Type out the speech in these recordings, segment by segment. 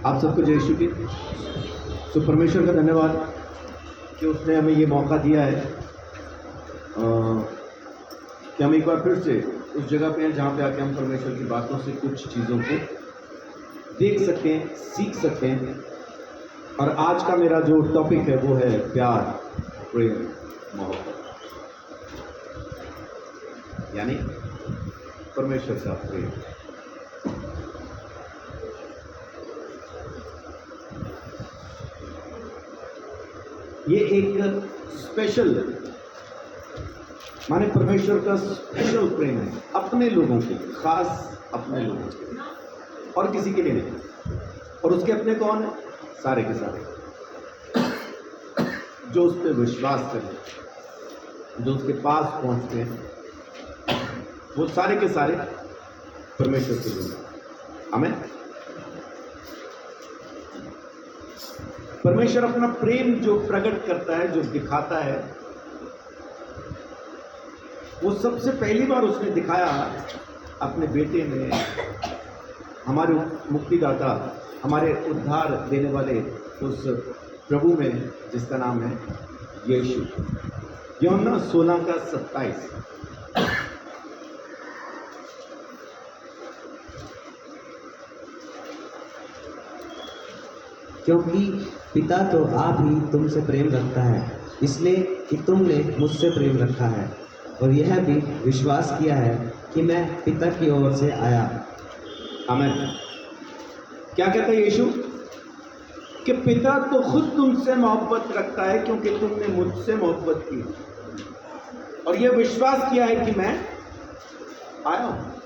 आप सबको जय श्री कृष्ण। तो परमेश्वर का धन्यवाद कि उसने हमें ये मौका दिया है कि हम एक बार फिर से उस जगह पे हैं जहाँ पे आके हम परमेश्वर की बातों से कुछ चीज़ों को देख सकें, सीख सकें। और आज का मेरा जो टॉपिक है वो है प्यार, प्रेम, मोहब्बत, यानी परमेश्वर का प्रेम। ये एक स्पेशल, माने परमेश्वर का स्पेशल प्रेम है अपने लोगों के, खास अपने लोगों के, और किसी के लिए नहीं। और उसके अपने कौन है? सारे के सारे जो उस पर विश्वास करें, जो उसके पास पहुंचते हैं, वो सारे के सारे परमेश्वर के लोग हैं। आमीन। परमेश्वर अपना प्रेम जो प्रकट करता है, जो दिखाता है, वो सबसे पहली बार उसने दिखाया अपने बेटे में, हमारे मुक्तिदाता, हमारे उद्धार देने वाले उस प्रभु में जिसका नाम है यीशु। यूहन्ना 16:27। क्योंकि पिता तो आप ही तुमसे प्रेम रखता है, इसलिए कि तुमने मुझसे प्रेम रखा है और यह भी विश्वास किया है कि मैं पिता की ओर से आया। आमीन। क्या कहता है यीशु? कि पिता तो खुद तुमसे मोहब्बत रखता है क्योंकि तुमने मुझसे मोहब्बत की और यह विश्वास किया है कि मैं आया हूं।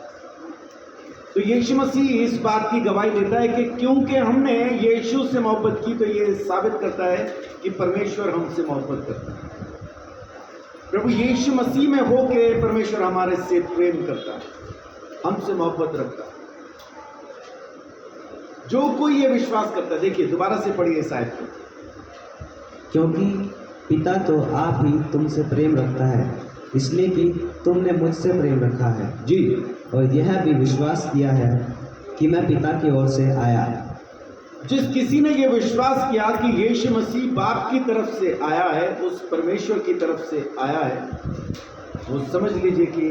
तो यीशु मसीह इस बात की गवाही देता है कि क्योंकि हमने यीशु से मोहब्बत की तो ये साबित करता है कि परमेश्वर हमसे मोहब्बत करता है। प्रभु यीशु मसीह में होके परमेश्वर हमारे से प्रेम करता है, हमसे मोहब्बत रखता है। जो कोई ये विश्वास करता है, देखिए दोबारा से पढ़िए इस आयत को। क्योंकि पिता तो आप ही तुमसे प्रेम रखता है, इसलिए कि तुमने मुझसे प्रेम रखा है जी, और यह भी विश्वास किया है कि मैं पिता की ओर से आया। जिस किसी ने ये विश्वास किया कि यीशु मसीह बाप की तरफ से आया है, उस परमेश्वर की तरफ से आया है, वो समझ लीजिए कि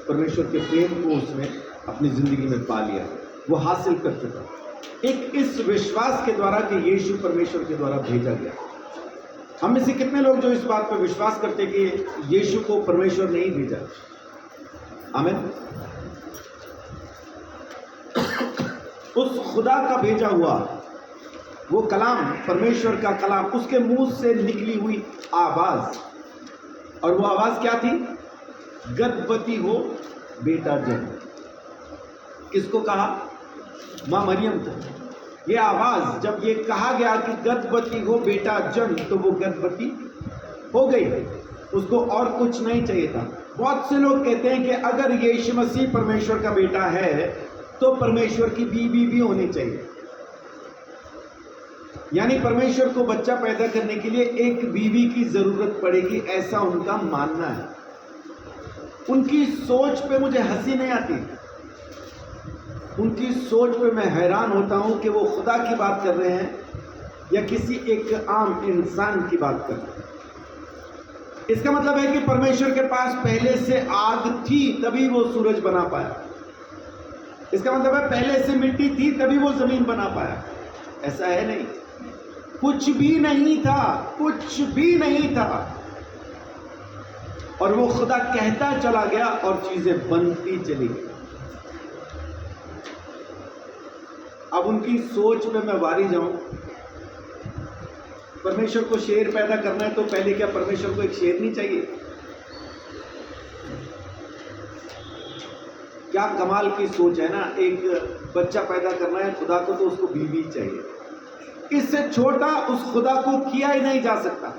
परमेश्वर के प्रेम को उसने अपनी जिंदगी में पा लिया, वो हासिल कर चुका। एक इस विश्वास के द्वारा कि यीशु परमेश्वर के द्वारा भेजा गया। हम में से कितने लोग जो इस बात पर विश्वास करते कि यीशु को परमेश्वर ने ही भेजा? आमीन। उस खुदा का भेजा हुआ वो कलाम, परमेश्वर का कलाम, उसके मुंह से निकली हुई आवाज, और वो आवाज क्या थी? गर्भवती हो बेटा जन्म। किसको कहा? मां मरियम को। ये आवाज जब ये कहा गया कि गर्भवती हो बेटा जन्म, तो वो गर्भवती हो गई, उसको और कुछ नहीं चाहिए था। बहुत से लोग कहते हैं कि अगर यीशु मसीह परमेश्वर का बेटा है तो परमेश्वर की बीवी भी होनी चाहिए, यानी परमेश्वर को बच्चा पैदा करने के लिए एक बीवी की जरूरत पड़ेगी, ऐसा उनका मानना है। उनकी सोच पे मुझे हंसी नहीं आती, उनकी सोच पे मैं हैरान होता हूं कि वो खुदा की बात कर रहे हैं या किसी एक आम इंसान की बात कर रहे हैं। इसका मतलब है कि परमेश्वर के पास पहले से आग थी तभी वो सूरज बना पाया। इसका मतलब है पहले से मिट्टी थी तभी वो जमीन बना पाया। ऐसा है नहीं, कुछ भी नहीं था, कुछ भी नहीं था, और वो खुदा कहता चला गया और चीजें बनती चली गई। अब उनकी सोच में मैं वारी जाऊं, परमेश्वर को शेर पैदा करना है तो पहले क्या परमेश्वर को एक शेर नहीं चाहिए? क्या कमाल की सोच है ना। एक बच्चा पैदा करना है खुदा को तो उसको बीवी चाहिए। इससे छोटा उस खुदा को किया ही नहीं जा सकता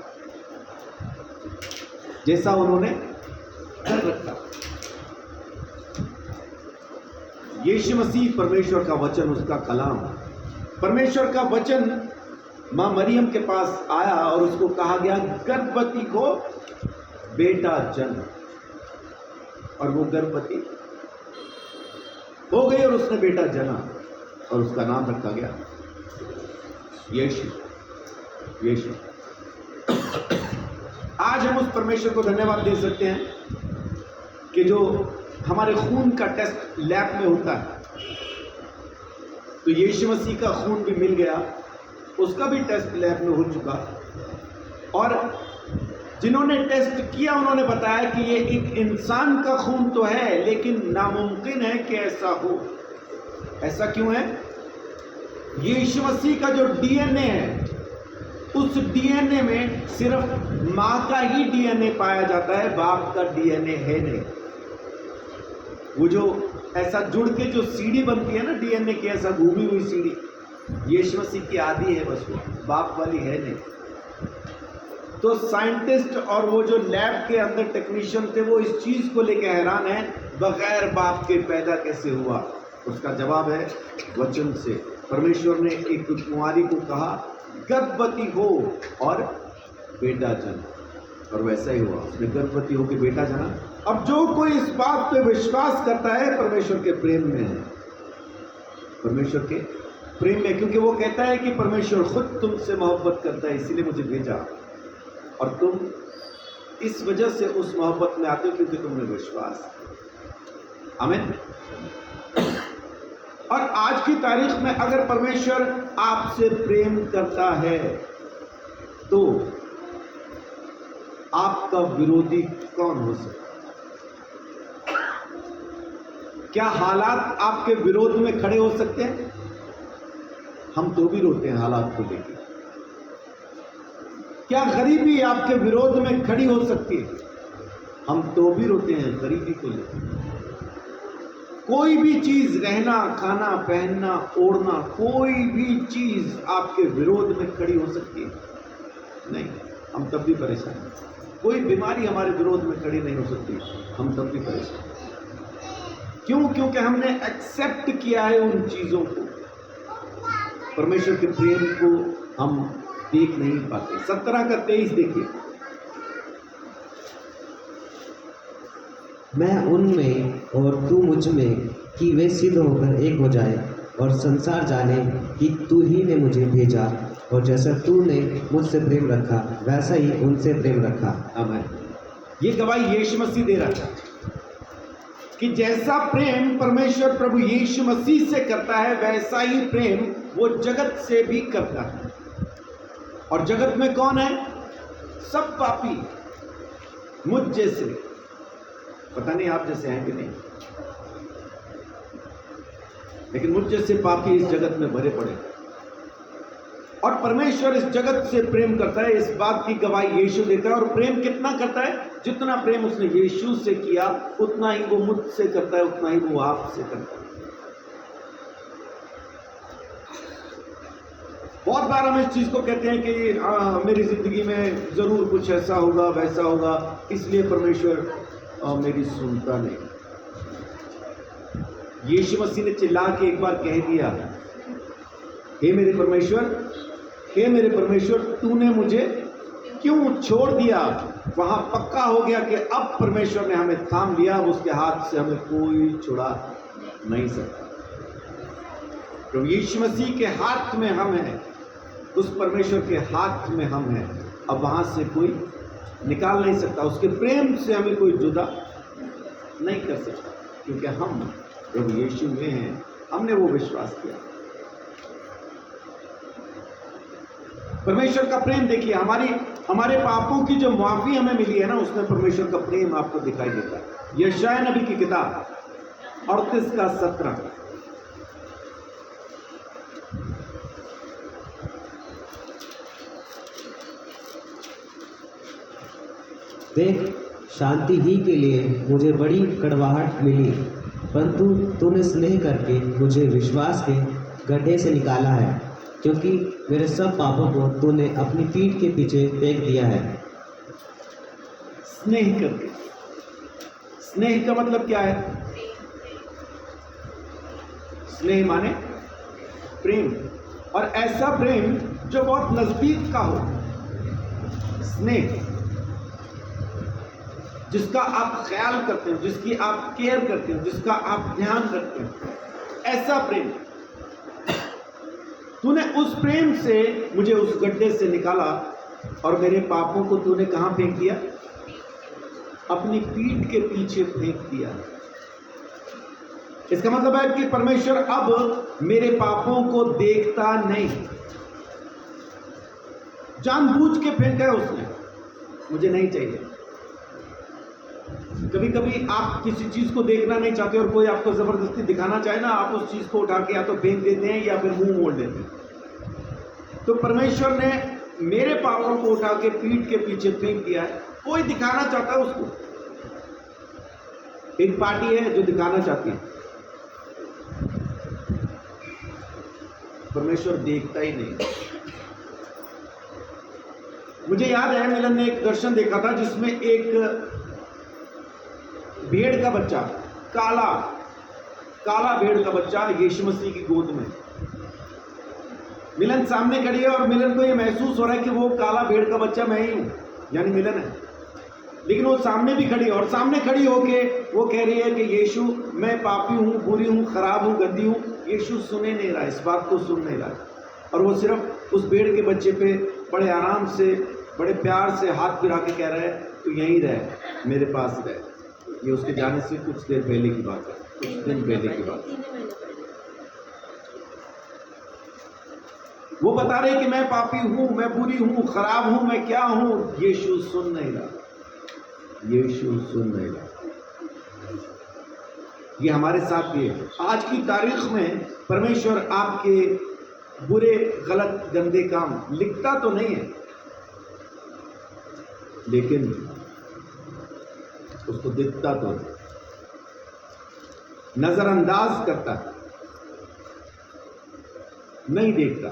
जैसा उन्होंने कर रखा। यीशु मसीह परमेश्वर का वचन, उसका कलाम, परमेश्वर का वचन मां मरियम के पास आया और उसको कहा गया गर्भवती को बेटा जन्म, और वो गर्भवती हो गई और उसने बेटा जना और उसका नाम रखा गया यीशु यीशु। आज हम उस परमेश्वर को धन्यवाद दे सकते हैं कि जो हमारे खून का टेस्ट लैब में होता है, तो यीशु मसीह का खून भी मिल गया, उसका भी टेस्ट लैब में हो चुका। और जिन्होंने टेस्ट किया उन्होंने बताया कि ये एक इंसान का खून तो है, लेकिन नामुमकिन है कि ऐसा हो। ऐसा क्यों है? यीशु मसीह का जो डीएनए है, उस डीएनए में सिर्फ मां का ही डीएनए पाया जाता है, बाप का डीएनए है नहीं। वो जो ऐसा जुड़ के जो सीढ़ी बनती है ना डीएनए की, ऐसा घूमी हुई सीढ़ी, यीशु मसीह की आदि है बस, वो बाप वाली है नहीं। तो साइंटिस्ट और वो जो लैब के अंदर टेक्नीशियन थे, वो इस चीज को लेकर हैरान है, बगैर बाप के पैदा कैसे हुआ? उसका जवाब है वचन से। परमेश्वर ने एक कुंवारी को कहा गर्भवती हो और बेटा जन, और वैसा ही हुआ, उसने गर्भवती होकर बेटा जना। अब जो कोई इस बात पे विश्वास करता है परमेश्वर के प्रेम में है, परमेश्वर के प्रेम में, क्योंकि वो कहता है कि परमेश्वर खुद तुमसे मोहब्बत करता है, इसीलिए मुझे भेजा, और तुम इस वजह से उस मोहब्बत में आते हो क्योंकि तुमने विश्वास। आमीन। और आज की तारीख में अगर परमेश्वर आपसे प्रेम करता है तो आपका विरोधी कौन हो सकता? क्या हालात आपके विरोध में खड़े हो सकते हैं? हम तो भी रोते हैं हालात को लेकर। क्या गरीबी आपके विरोध में खड़ी हो सकती है? हम तो भी रोते हैं गरीबी को लेकर। कोई भी चीज, रहना, खाना, पहनना, ओढ़ना, कोई भी चीज आपके विरोध में खड़ी हो सकती है? नहीं, हम तब भी परेशान हैं। कोई बीमारी हमारे विरोध में खड़ी नहीं हो सकती, हम तब भी परेशान हैं। क्यों? क्योंकि हमने एक्सेप्ट किया है उन चीजों को। परमेश्वर के प्रेम को हम देख नहीं पाते। 17:23 देखिए। मैं उनमें और तू मुझ में, कि वे सिद्ध होकर एक हो जाए, और संसार जाने कि तू ही ने मुझे भेजा, और जैसा तूने मुझसे प्रेम रखा वैसा ही उनसे प्रेम रखा। आमीन। ये गवाही यीशु मसीह दे रहा था कि जैसा प्रेम परमेश्वर प्रभु यीशु मसीह से करता है, वैसा ही प्रेम वो जगत से भी करता है। और जगत में कौन है? सब पापी, मुझ जैसे। पता नहीं आप जैसे हैं कि नहीं, लेकिन मुझ जैसे पापी इस जगत में भरे पड़े। और परमेश्वर इस जगत से प्रेम करता है, इस बात की गवाही यीशु देता है। और प्रेम कितना करता है? जितना प्रेम उसने यीशु से किया, उतना ही वो मुझसे करता है, उतना ही वो आपसे करता है। बहुत बार हम इस चीज को कहते हैं कि मेरी जिंदगी में जरूर कुछ ऐसा होगा, वैसा होगा, इसलिए परमेश्वर मेरी सुनता नहीं। यीशु मसीह ने चिल्ला के एक बार कह दिया, हे मेरे परमेश्वर, हे मेरे परमेश्वर, तूने मुझे क्यों छोड़ दिया? वहां पक्का हो गया कि अब परमेश्वर ने हमें थाम लिया, अब उसके हाथ से हमें कोई छुड़ा नहीं सकता। तो यीशु मसीह के हाथ में हम हैं, उस परमेश्वर के हाथ में हम हैं, अब वहां से कोई निकाल नहीं सकता, उसके प्रेम से हमें कोई जुदा नहीं कर सकता, क्योंकि हम प्रभु यीशु में हैं, हमने वो विश्वास किया। परमेश्वर का प्रेम देखिए, हमारे पापों की जो माफी हमें मिली है ना, उसमें परमेश्वर का प्रेम आपको दिखाई देता है। यशायाह नबी की किताब 38:17। देख, शांति ही के लिए मुझे बड़ी कड़वाहट मिली, परंतु तूने स्नेह करके मुझे विश्वास के गड्ढे से निकाला है, क्योंकि मेरे सब पापों को तूने अपनी पीठ के पीछे फेंक दिया है। स्नेह करके, स्नेह का मतलब क्या है? स्नेह माने प्रेम, और ऐसा प्रेम जो बहुत नजदीक का हो। स्नेह जिसका आप ख्याल करते हो, जिसकी आप केयर करते हो, जिसका आप ध्यान रखते हो, ऐसा प्रेम। तूने उस प्रेम से मुझे उस गड्ढे से निकाला और मेरे पापों को तूने कहां फेंक दिया? अपनी पीठ के पीछे फेंक दिया। इसका मतलब है कि परमेश्वर अब मेरे पापों को देखता नहीं, जानबूझ के फेंका है उसने, मुझे नहीं चाहिए। कभी कभी आप किसी चीज को देखना नहीं चाहते और कोई आपको जबरदस्ती दिखाना चाहे ना, आप उस चीज को उठा के या तो फेंक देते हैं या फिर मुंह मोड़ देते हैं। तो परमेश्वर ने मेरे पापों को उठा के पीठ के पीछे फेंक दिया है। कोई दिखाना चाहता है उसको, एक पार्टी है जो दिखाना चाहती है, परमेश्वर देखता ही नहीं। मुझे याद है मिलन ने एक दर्शन देखा था जिसमें एक भेड़ का बच्चा, काला भेड़ का बच्चा यीशु मसीह की गोद में, मिलन सामने खड़ी है और मिलन को यह महसूस हो रहा है कि वो काला भेड़ का बच्चा मैं ही हूं, यानी मिलन है। लेकिन वो सामने भी खड़ी है और सामने खड़ी होके वो कह रही है कि यीशु मैं पापी हूं, बुरी हूं, खराब हूं, गंदी हूं। यीशु सुने नहीं रहा, इस बात को सुन नहीं रहा और वो सिर्फ उस भेड़ के बच्चे पे बड़े आराम से, बड़े प्यार से हाथ फिरा के कह रहा है तू यहीं रह, मेरे पास रह। ये उसके जाने से कुछ देर पहले की बात है, कुछ दिन पहले की बात है। वो बता रहे कि मैं पापी हूं, मैं बुरी हूं, खराब हूं, मैं क्या हूं। यीशु सुन नहीं रहा, यीशु सुन नहीं रहा। ये हमारे साथ भी है। आज की तारीख में परमेश्वर आपके बुरे, गलत, गंदे काम लिखता तो नहीं है, लेकिन उसको दिखता तो है, नजरअंदाज करता है, नहीं देखता।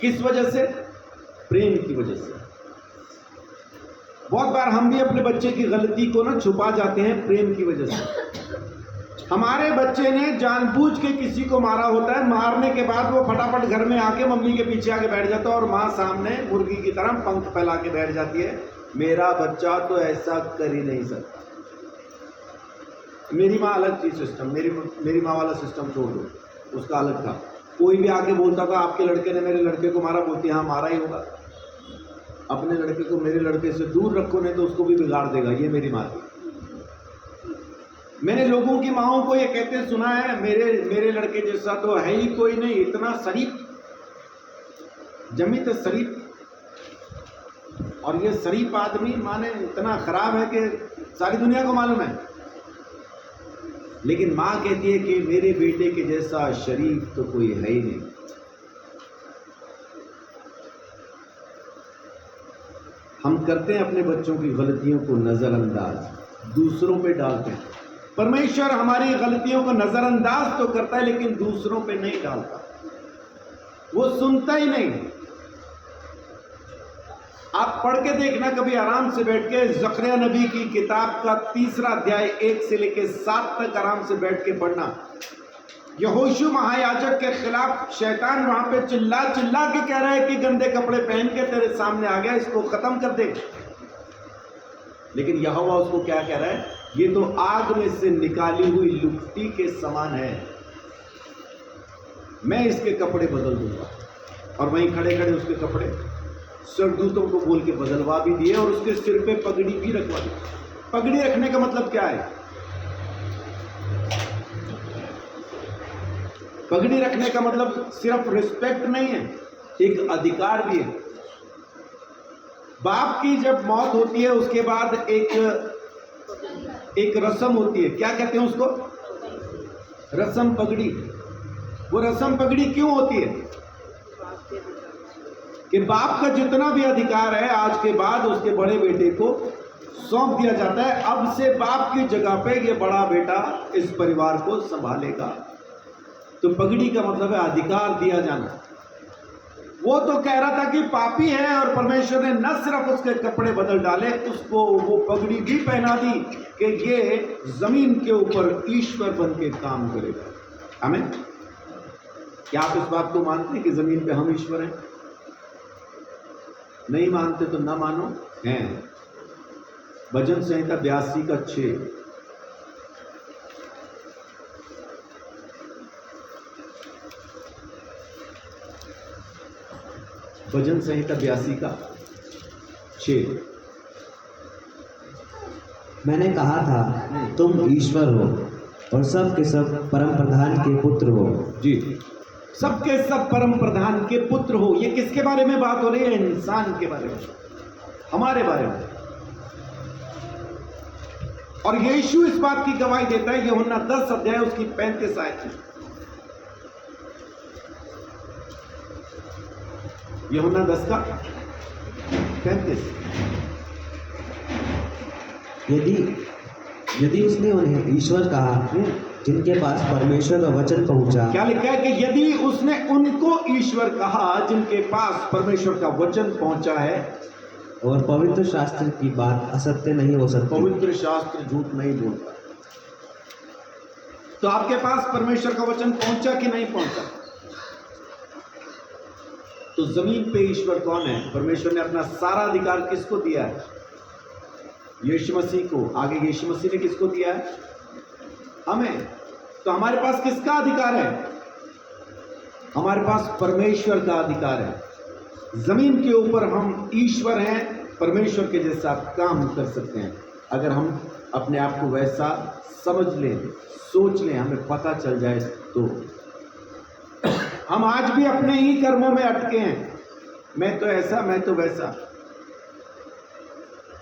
किस वजह से? प्रेम की वजह से। बहुत बार हम भी अपने बच्चे की गलती को ना छुपा जाते हैं प्रेम की वजह से। हमारे बच्चे ने जानबूझ के किसी को मारा होता है, मारने के बाद वो फटाफट घर में आके मम्मी के पीछे आके बैठ जाता है और माँ सामने मुर्गी की तरह पंख फैला के बैठ जाती है। मेरा बच्चा तो ऐसा कर ही नहीं सकता। मेरी माँ अलग थी सिस्टम, मेरी माँ वाला सिस्टम छोड़ दो, उसका अलग था। कोई भी आके बोलता था आपके लड़के ने मेरे लड़के को मारा, बोलती हाँ मारा ही होगा, अपने लड़के को मेरे लड़के से दूर रखो नहीं तो उसको भी बिगाड़ देगा। ये मेरी माँ थी। मैंने लोगों की माँओं को ये कहते सुना है मेरे लड़के जैसा तो है ही कोई नहीं, इतना शरीफ, जमी तो शरीफ, और ये शरीफ आदमी माने इतना खराब है कि सारी दुनिया को मालूम है। लेकिन माँ कहती है कि मेरे बेटे के जैसा शरीफ तो कोई है ही नहीं। हम करते हैं अपने बच्चों की गलतियों को नजरअंदाज, दूसरों पे डालते हैं। परमेश्वर हमारी गलतियों को नजरअंदाज तो करता है लेकिन दूसरों पे नहीं डालता, वो सुनता ही नहीं। आप पढ़ के देखना कभी आराम से बैठ के, ज़करिया नबी की किताब का 3 अध्याय 1 से लेकर 7 तक आराम से बैठ के पढ़ना। यहोशू महायाजक के खिलाफ शैतान वहां पे चिल्ला चिल्ला के कह रहा है कि गंदे कपड़े पहन के तेरे सामने आ गया, इसको खत्म कर दे। लेकिन यहोवा उसको क्या कह रहा है? ये तो आग में से निकाली हुई लुकटी के समान है, मैं इसके कपड़े बदल दूंगा। और वहीं खड़े खड़े उसके कपड़े सरदूतों को बोल के बदलवा भी दिए और उसके सिर पे पगड़ी भी रखवा दी। पगड़ी रखने का मतलब क्या है? पगड़ी रखने का मतलब सिर्फ रिस्पेक्ट नहीं है, एक अधिकार भी है। बाप की जब मौत होती है उसके बाद एक रस्म होती है, क्या कहते हैं उसको? रस्म पगड़ी। वो रस्म पगड़ी क्यों होती है? कि बाप का जितना भी अधिकार है आज के बाद उसके बड़े बेटे को सौंप दिया जाता है। अब से बाप की जगह पे ये बड़ा बेटा इस परिवार को संभालेगा। तो पगड़ी का मतलब है अधिकार दिया जाना। वो तो कह रहा था कि पापी है और परमेश्वर ने न सिर्फ उसके कपड़े बदल डाले, उसको वो पगड़ी भी पहना दी कि ये जमीन के ऊपर ईश्वर बन के काम करेगा। आमीन। क्या आप इस बात को मानते हैं कि जमीन पे हम ईश्वर हैं? नहीं मानते तो ना मानो, हैं। भजन संहिता 82 का 6। भजन संहिता 82 का 6। मैंने कहा था तुम ईश्वर हो और सब के सब परम प्रधान के पुत्र हो। जी, सबके सब परम प्रधान के पुत्र हो। ये किसके बारे में बात हो रही है? इंसान के बारे में, हमारे बारे में। और यीशु इस बात की गवाही देता है, यूहन्ना 10 अध्याय उसकी 35 आयत में। यूहन्ना 10 का 35। यदि उसने उन्हें ईश्वर कहा जिनके पास परमेश्वर का वचन पहुंचा। क्या लिखा है कि यदि उसने उनको ईश्वर कहा जिनके पास परमेश्वर का वचन पहुंचा है, और पवित्र शास्त्र की बात असत्य नहीं हो सकती। पवित्र शास्त्र झूठ नहीं बोलता। तो आपके पास परमेश्वर का वचन पहुंचा कि नहीं पहुंचा? तो जमीन पे ईश्वर कौन है? परमेश्वर ने अपना सारा अधिकार किसको दिया है? यीशु मसीह को। आगे यीशु मसीह ने किसको दिया है? हमें। तो हमारे पास किसका अधिकार है? हमारे पास परमेश्वर का अधिकार है। जमीन के ऊपर हम ईश्वर हैं, परमेश्वर के जैसा काम कर सकते हैं अगर हम अपने आप को वैसा समझ लें, सोच लें, हमें पता चल जाए तो। हम आज भी अपने ही कर्मों में अटके हैं, मैं तो ऐसा, मैं तो वैसा।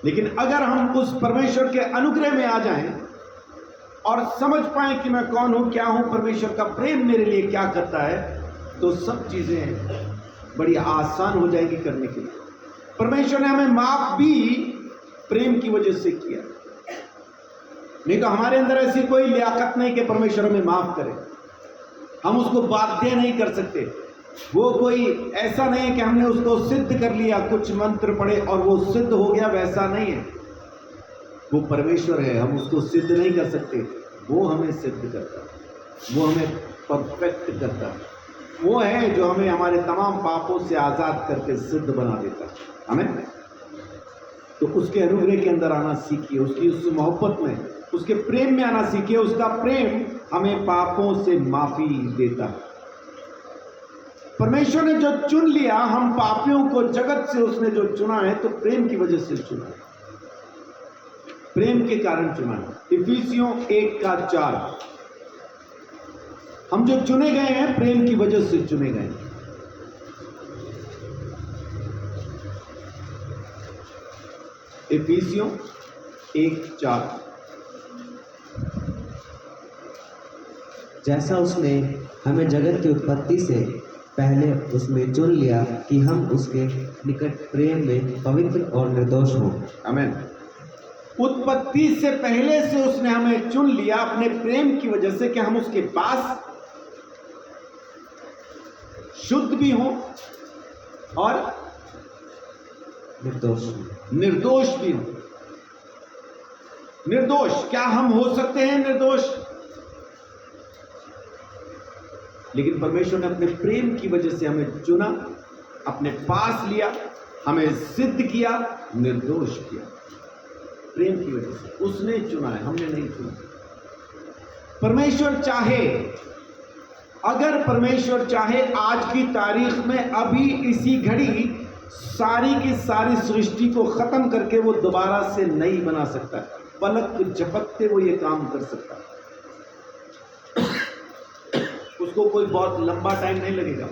लेकिन अगर हम उस परमेश्वर के अनुग्रह में आ जाएं और समझ पाएं कि मैं कौन हूं, क्या हूं, परमेश्वर का प्रेम मेरे लिए क्या करता है, तो सब चीजें बड़ी आसान हो जाएगी करने के लिए। परमेश्वर ने हमें माफ भी प्रेम की वजह से किया, नहीं तो हमारे अंदर ऐसी कोई लियाकत नहीं कि परमेश्वर हमें माफ करे। हम उसको बाध्य नहीं कर सकते। वो कोई ऐसा नहीं है कि हमने उसको सिद्ध कर लिया, कुछ मंत्र पढ़े और वो सिद्ध हो गया, वैसा नहीं है। वो परमेश्वर है, हम उसको सिद्ध नहीं कर सकते, वो हमें सिद्ध करता है, वो हमें परफेक्ट करता है। वो है जो हमें हमारे तमाम पापों से आज़ाद करके सिद्ध बना देता है हमें। तो उसके अनुग्रह के अंदर आना सीखिए, उसकी उस मोहब्बत में, उसके प्रेम में आना सीखिए। उसका प्रेम हमें पापों से माफी देता है। परमेश्वर ने जो चुन लिया हम पापियों को, जगत से उसने जो चुना है, तो प्रेम की वजह से चुना है, प्रेम के कारण चुना है। इफिसियों 1:4। हम जो चुने गए हैं प्रेम की वजह से चुने गए हैं। इफिसियों 1:4। जैसा उसने हमें जगत की उत्पत्ति से पहले उसमें चुन लिया कि हम उसके निकट प्रेम में पवित्र और निर्दोष हों। आमीन। उत्पत्ति से पहले से उसने हमें चुन लिया अपने प्रेम की वजह से कि हम उसके पास शुद्ध भी हों और निर्दोष भी हों। निर्दोष, क्या हम हो सकते हैं निर्दोष? लेकिन परमेश्वर ने अपने प्रेम की वजह से हमें चुना, अपने पास लिया, हमें सिद्ध किया, निर्दोष किया। प्रेम की वजह से उसने चुना है, हमने नहीं चुना। परमेश्वर चाहे, अगर परमेश्वर चाहे आज की तारीख में अभी इसी घड़ी सारी की सारी सृष्टि को खत्म करके वो दोबारा से नई बना सकता है। पलक झपकते वो ये काम कर सकता है। उसको कोई बहुत लंबा टाइम नहीं लगेगा।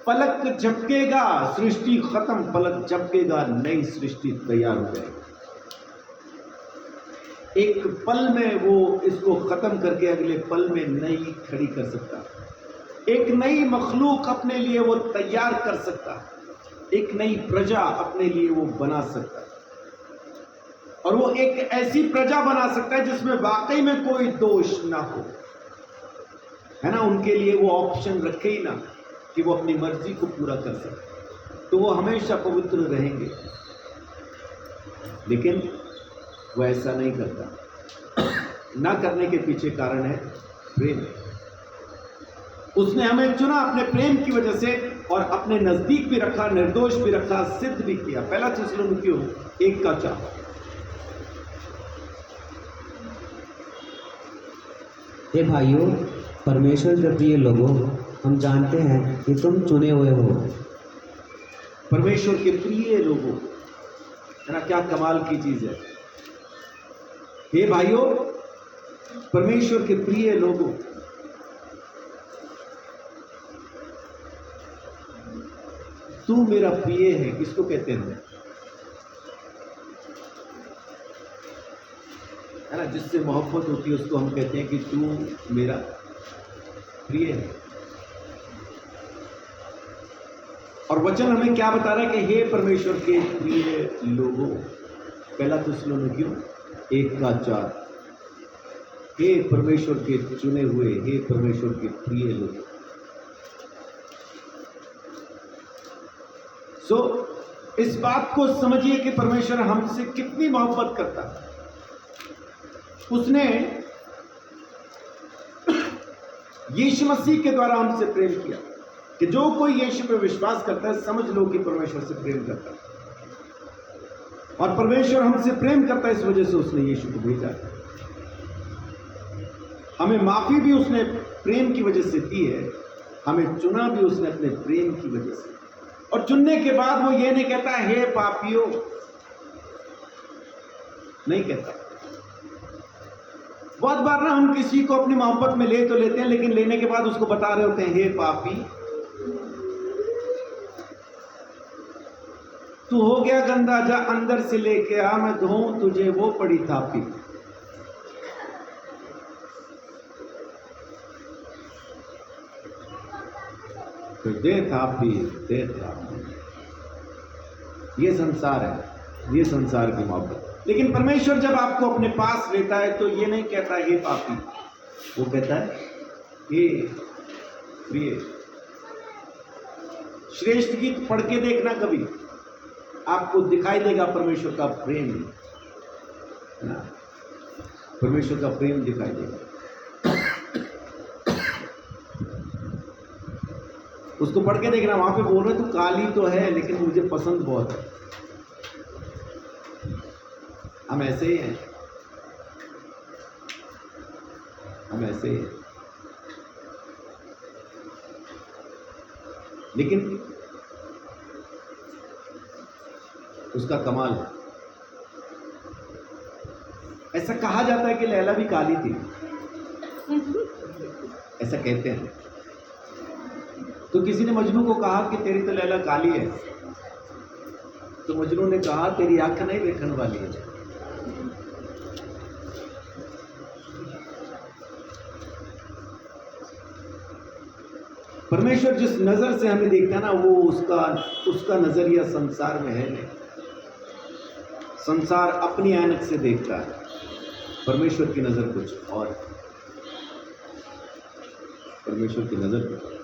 पलक झपकेगा, सृष्टि खत्म, पलक झपकेगा, नई सृष्टि तैयार हो जाएगी। एक पल में वो इसको खत्म करके अगले पल में नई खड़ी कर सकता है। एक नई मखलूक अपने लिए वो तैयार कर सकता है। एक नई प्रजा अपने लिए वो बना सकता है। और वो एक ऐसी प्रजा बना सकता है जिसमें वाकई में कोई दोष ना हो, है ना। उनके लिए वो ऑप्शन रखे ही ना कि वो अपनी मर्जी को पूरा कर सके, तो वो हमेशा पवित्र रहेंगे। लेकिन वो ऐसा नहीं करता। ना करने के पीछे कारण है प्रेम। उसने हमें चुना अपने प्रेम की वजह से और अपने नजदीक भी रखा, निर्दोष भी रखा, सिद्ध भी किया। पहला थिस्सलुनीकियों 1:4। हे भाइयों, परमेश्वर के प्रिय लोगों, हम जानते हैं कि तुम चुने हुए हो। परमेश्वर के प्रिय लोगों, है ना, क्या कमाल की चीज है। हे भाइयों, परमेश्वर के प्रिय लोगों, तू मेरा प्रिय है, किसको कहते हैं? है ना, जिससे मोहब्बत होती है उसको हम कहते हैं कि तू मेरा प्रिय है। और वचन हमें क्या बता रहा है कि हे परमेश्वर के प्रिय लोगों, पहला थिस्सलुनीकियों 1:4, हे परमेश्वर के चुने हुए, हे परमेश्वर के प्रिय लोगों। इस बात को समझिए कि परमेश्वर हमसे कितनी मोहब्बत करता है। उसने यीशु मसीह के द्वारा हमसे प्रेम किया कि जो कोई यीशु पे विश्वास करता है, समझ लो कि परमेश्वर से प्रेम करता है। और परमेश्वर हमसे प्रेम करता है, इस वजह से उसने यीशु को भेजा। हमें माफी भी उसने प्रेम की वजह से दी है, हमें चुना भी उसने अपने प्रेम की वजह से। और चुनने के बाद वो ये नहीं कहता हे पापियों, नहीं कहता। बहुत बार ना हम किसी को अपनी मोहब्बत में ले तो लेते हैं, लेकिन लेने के बाद उसको बता रहे होते हैं हे पापी, तू हो गया गंदा, जा अंदर से लेके आ, मैं धोऊं तुझे वो पड़ी थापी। तो दे थापी, दे थापी। ये संसार है, ये संसार की मोहब्बत। लेकिन परमेश्वर जब आपको अपने पास लेता है तो ये नहीं कहता हे पापी, वो कहता है हे प्रिय। श्रेष्ठ गीत पढ़ के देखना, कभी आपको दिखाई देगा परमेश्वर का प्रेम, है ना, परमेश्वर का प्रेम दिखाई देगा। उसको पढ़ के देखना, वहां पे बोल रहे तू काली तो है लेकिन मुझे पसंद बहुत है। हम ऐसे ही हैं, हम ऐसे ही हैं। लेकिन उसका कमाल है। ऐसा कहा जाता है कि लैला भी काली थी, ऐसा कहते हैं। तो किसी ने मजनू को कहा कि तेरी तो लैला काली है, तो मजनू ने कहा तेरी आंख नहीं देखने वाली है। परमेश्वर जिस नजर से हमें देखता है ना, वो उसका नजरिया संसार में है नहीं। संसार अपनी ऐनक से देखता है, परमेश्वर की नजर कुछ और है। परमेश्वर की नजर कुछ और।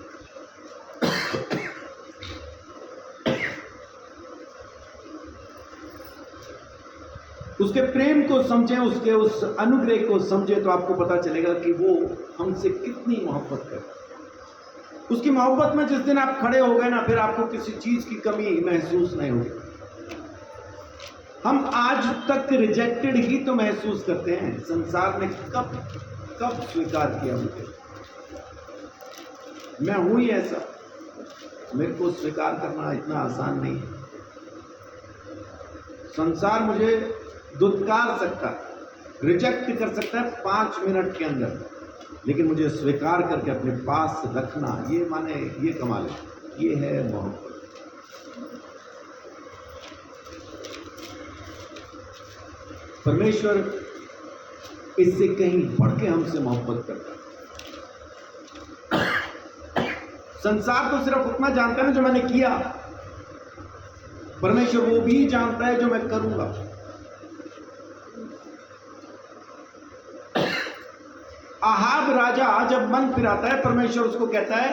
उसके प्रेम को समझें, उसके उस अनुग्रह को समझें, तो आपको पता चलेगा कि वो हमसे कितनी मोहब्बत करता है। उसकी मोहब्बत में जिस दिन आप खड़े हो गए ना, फिर आपको किसी चीज की कमी महसूस नहीं होगी। हम आज तक रिजेक्टेड ही तो महसूस करते हैं। संसार ने कब स्वीकार किया मुझे? मैं हूं ही ऐसा, मेरे को स्वीकार करना इतना आसान नहीं है। संसार मुझे दुत्कार सकता है, रिजेक्ट कर सकता है 5 मिनट के अंदर, लेकिन मुझे स्वीकार करके अपने पास रखना, ये माने ये कमाल है, ये है मोहब्बत। परमेश्वर इससे कहीं बढ़ के हमसे मोहब्बत करता है। संसार तो सिर्फ उतना जानता है ना जो मैंने किया, परमेश्वर वो भी जानता है जो मैं करूंगा। आहाब राजा जब मन फिराता है, परमेश्वर उसको कहता है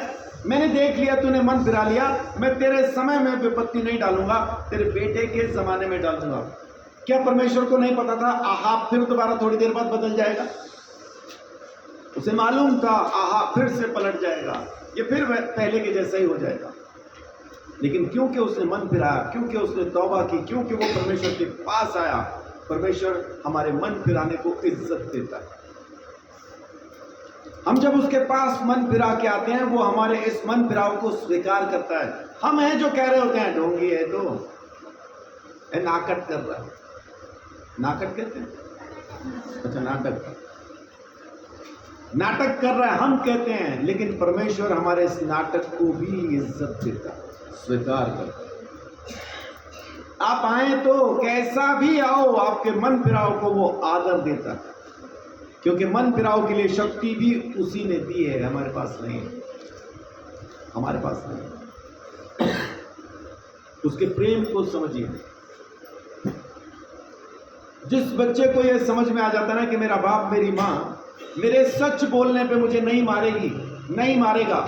मैंने देख लिया तूने मन फिरा लिया, मैं तेरे समय में विपत्ति नहीं डालूंगा, तेरे बेटे के जमाने में डालूंगा। क्या परमेश्वर को नहीं पता था आहाब फिर दोबारा थोड़ी देर बाद बदल जाएगा? उसे मालूम था आहाब फिर से पलट जाएगा, ये फिर पहले के जैसा ही हो जाएगा। लेकिन क्योंकि उसने मन फिराया, क्योंकि उसने तौबा की, क्योंकि वो परमेश्वर के पास आया, परमेश्वर हमारे मन फिराने को इज्जत देता है। हम जब उसके पास मन फिरा के आते हैं, वो हमारे इस मन फिराव को स्वीकार करता है। हम हैं जो कह रहे होते हैं ढोंगी है तो नाटक कर रहा है, नाटक कहते हैं, अच्छा नाटक कर रहा है हम कहते हैं, लेकिन परमेश्वर हमारे इस नाटक को भी इज्जत देता, स्वीकार करता। आप आए तो कैसा भी आओ, आपके मन फिराव को वो आदर देता, क्योंकि मन फिराव के लिए शक्ति भी उसी ने दी है, हमारे पास नहीं है, हमारे पास नहीं। उसके प्रेम को समझिए। जिस बच्चे को यह समझ में आ जाता है ना कि मेरा बाप मेरी माँ मेरे सच बोलने पे मुझे नहीं मारेगी, नहीं मारेगा,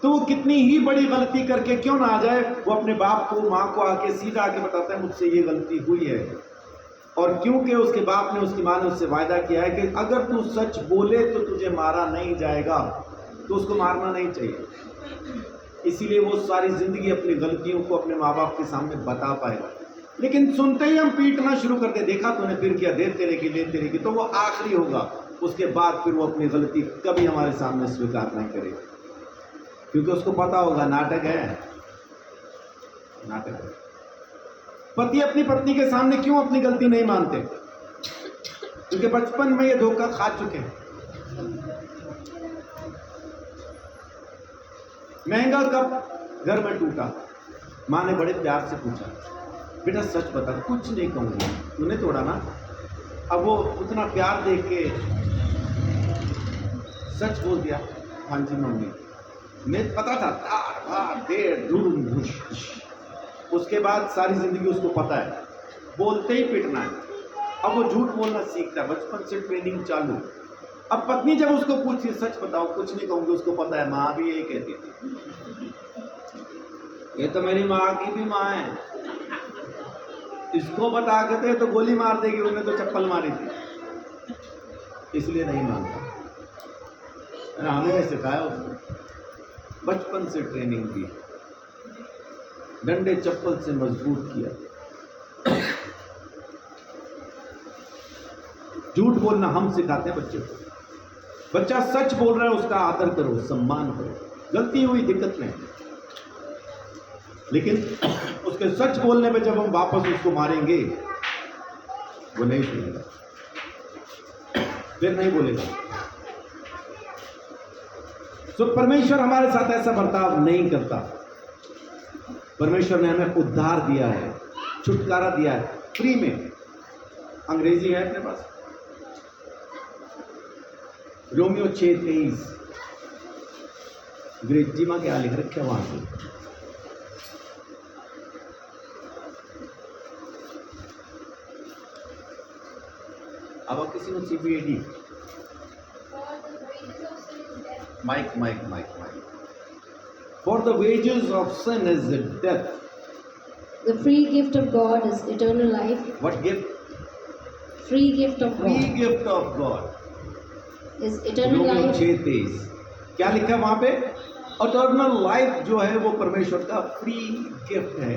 तो वो कितनी ही बड़ी गलती करके क्यों ना आ जाए, वो अपने बाप को माँ को आके सीधा आके बताता है मुझसे ये गलती हुई है। और क्योंकि उसके बाप ने उसकी माँ ने उससे वायदा किया है कि अगर तू सच बोले तो तुझे मारा नहीं जाएगा, तो उसको मारना नहीं चाहिए। इसीलिए वो सारी जिंदगी अपनी गलतियों को अपने माँ बाप के सामने बता पाएगा। लेकिन सुनते ही हम पीटना शुरू करते, देखा तूने फिर किया, दे तेरे की, दे तेरे की, तो वो आखिरी होगा। उसके बाद फिर वो अपनी गलती कभी हमारे सामने स्वीकार नहीं करेगा, क्योंकि उसको पता होगा नाटक है, नाटक है। पति अपनी पत्नी के सामने क्यों अपनी गलती नहीं मानते? क्योंकि बचपन में ये धोखा खा चुके हैं। महंगा कप घर में टूटा, माँ ने बड़े प्यार से पूछा, बेटा सच बता। कुछ नहीं कहूंगी, तूने तोड़ा ना। अब वो उतना प्यार देख के सच बोल दिया, हाँ जी मम्मी। मैं पता था, तार भार देर ढूंढ। उसके बाद सारी जिंदगी उसको पता है बोलते ही पिटना है। अब वो झूठ बोलना सीखता है, बचपन से ट्रेनिंग चालू। अब पत्नी जब उसको पूछती सच बताओ, कुछ नहीं कहूंगी, उसको पता है माँ भी यही कहती थी, ये तो मेरी माँ की भी माँ है, इसको बता के थे तो गोली मार देगी, उन्हें तो चप्पल मारी थी, इसलिए नहीं मानता। हमें सिखाया उसको, बचपन से ट्रेनिंग दी, डंडे चप्पल से मजबूत किया। झूठ बोलना हम सिखाते हैं बच्चे को। बच्चा सच बोल रहा है, उसका आदर करो, सम्मान करो। गलती हुई दिक्कत नहीं, लेकिन उसके सच बोलने पे जब हम वापस उसको मारेंगे, वो नहीं सुनेगा, फिर नहीं बोलेगा। तो परमेश्वर हमारे साथ ऐसा बर्ताव नहीं करता। परमेश्वर ने हमें उद्धार दिया है, छुटकारा दिया है फ्री में। अंग्रेजी है अपने पास, रोमियो 6:23, अंग्रेजी में क्या लिख रखे वहां से? अब किसी को CBAD माइक For the wages of sin is death. The free gift of God is eternal life. What gift? Free gift of Free God gift of God is eternal Romeo life. 6:23 क्या लिखा है वहां पे? इटर्नल लाइफ जो है वो परमेश्वर का फ्री गिफ्ट है,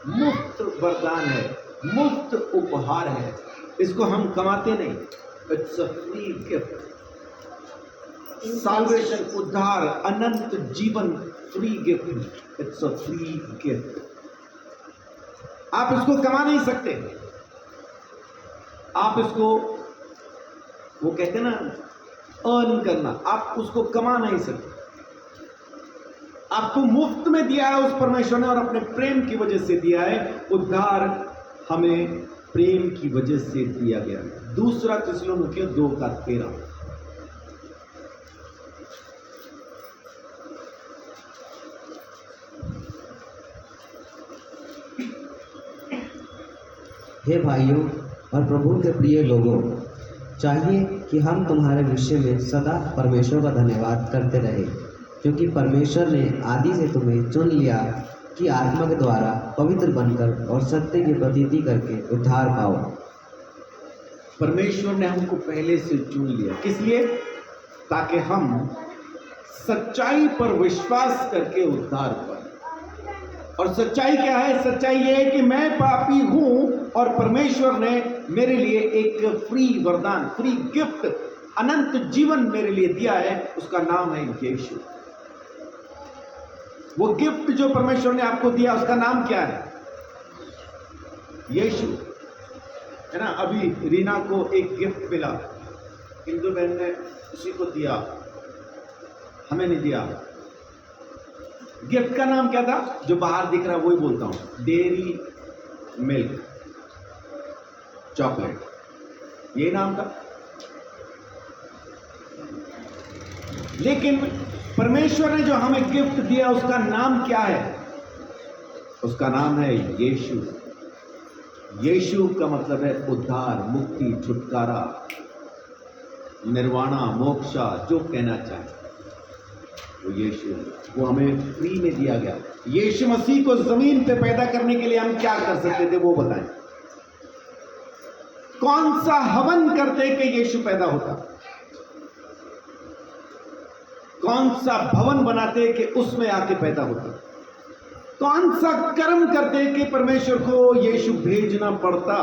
मुफ्त वरदान है, मुफ्त उपहार है। इसको हम कमाते नहीं, it's a free gift. Salvation, उद्धार, अनंत जीवन, free gift, it's a free gift. आप इसको कमा नहीं सकते, आप इसको, वो कहते हैं ना अर्न करना, आप उसको कमा नहीं सकते। आपको मुफ्त में दिया है उस परमेश्वर ने, और अपने प्रेम की वजह से दिया है। उद्धार हमें प्रेम की वजह से दिया गया। दूसरा थिस्सलुनीकियों 2:13। हे भाइयों और प्रभु के प्रिय लोगों, चाहिए कि हम तुम्हारे विषय में सदा परमेश्वर का धन्यवाद करते रहें, क्योंकि परमेश्वर ने आदि से तुम्हें चुन लिया कि आत्मा के द्वारा पवित्र बनकर और सत्य की प्रतीति करके उद्धार पाओ। परमेश्वर ने हमको पहले से चुन लिया, किस लिए? ताकि हम सच्चाई पर विश्वास करके उद्धार पाए। और सच्चाई क्या है? सच्चाई ये है कि मैं पापी हूं और परमेश्वर ने मेरे लिए एक फ्री वरदान, फ्री गिफ्ट, अनंत जीवन मेरे लिए दिया है, उसका नाम है यीशु। वो गिफ्ट जो परमेश्वर ने आपको दिया उसका नाम क्या है? यीशु, है ना। अभी रीना को एक गिफ्ट मिला, हिंदू बहन ने उसी को दिया, हमें नहीं दिया। गिफ्ट का नाम क्या था? जो बाहर दिख रहा है वही बोलता हूं, डेयरी मिल्क चॉकलेट, ये नाम था। लेकिन परमेश्वर ने जो हमें गिफ्ट दिया उसका नाम क्या है? उसका नाम है यीशु। यीशु का मतलब है उद्धार, मुक्ति, छुटकारा, निर्वाणा, मोक्षा, जो कहना चाहे वो यीशु, वो हमें फ्री में दिया गया। यीशु मसीह को जमीन पे पैदा करने के लिए हम क्या कर सकते थे वो बताएं। कौन सा हवन करते कि यीशु पैदा होता? कौन सा भवन बनाते कि उसमें आके पैदा होता? कौन सा कर्म करते कि परमेश्वर को यीशु भेजना पड़ता?